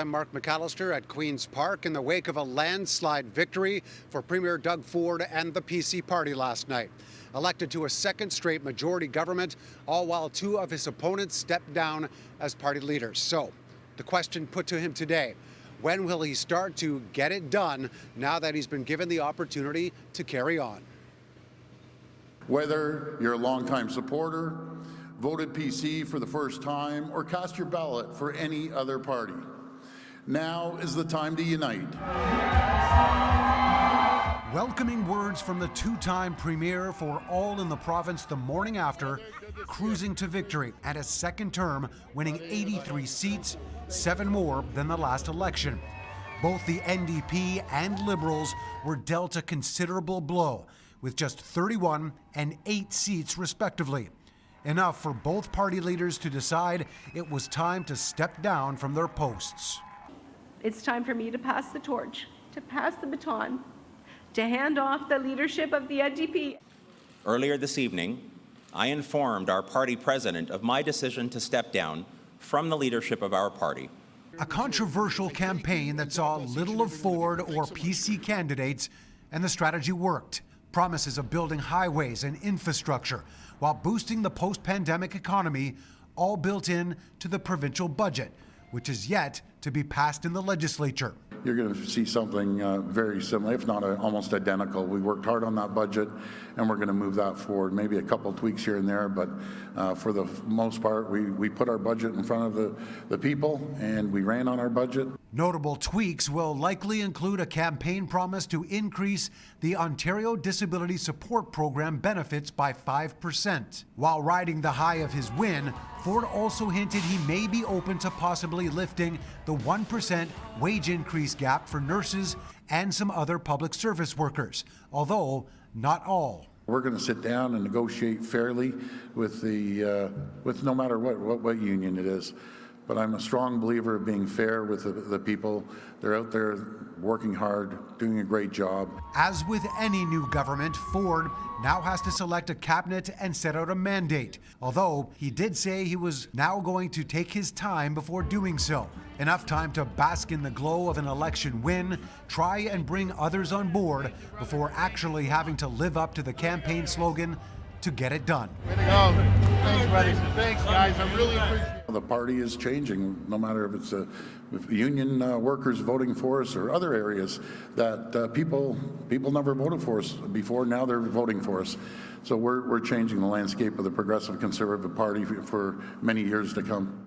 I'm Mark McAllister at Queen's Park in the wake of a landslide victory for Premier Doug Ford and the PC party last night. Elected to a second straight majority government, all while two of his opponents stepped down as party leaders. So, the question put to him today, when will he start to get it done now that he's been given the opportunity to carry on? Whether you're a longtime supporter, voted PC for the first time, or cast your ballot for any other party, now is the time to unite. Welcoming words from the two-time premier for all in the province the morning after, cruising to victory and a second term, winning 83 seats, 7 more than the last election. Both the NDP and Liberals were dealt a considerable blow, with just 31 and 8 seats respectively. Enough for both party leaders to decide it was time to step down from their posts. It's time for me to pass the torch, to pass the baton, to hand off the leadership of the NDP. Earlier this evening, I informed our party president of my decision to step down from the leadership of our party. A controversial campaign that saw little of Ford or PC candidates, and the strategy worked. Promises of building highways and infrastructure while boosting the post-pandemic economy, all built in to the provincial budget, which is yet to be passed in the legislature. You're going to see something very similar, if not almost identical. We worked hard on that budget, and we're going to move that forward. Maybe a couple tweaks here and there, but for the most part, we put our budget in front of the people, and we ran on our budget. Notable tweaks will likely include a campaign promise to increase the Ontario Disability Support Program benefits by 5%. While riding the high of his win, Ford also hinted he may be open to possibly lifting the 1% wage increase gap for nurses and some other public service workers, although not all. We're going to sit down and negotiate fairly with no matter what union it is. But I'm a strong believer of being fair with the people. They're out there working hard, doing a great job. As with any new government, Ford now has to select a cabinet and set out a mandate, although he did say he was now going to take his time before doing so. Enough time to bask in the glow of an election win, try and bring others on board before actually having to live up to the campaign slogan, to get it done. Way to go. Thanks, buddy. Thanks, guys. I really appreciate it. The party is changing, no matter if it's if union workers voting for us or other areas that people never voted for us before. Now they're voting for us. So we're changing the landscape of the Progressive Conservative Party for many years to come.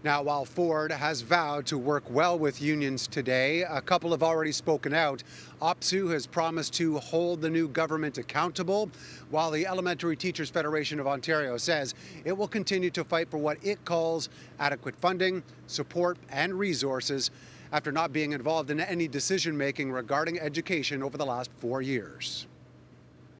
Now, while Ford has vowed to work well with unions today, a couple have already spoken out. OPSEU has promised to hold the new government accountable, while the Elementary Teachers Federation of Ontario says it will continue to fight for what it calls adequate funding, support, and resources after not being involved in any decision-making regarding education over the last 4 years.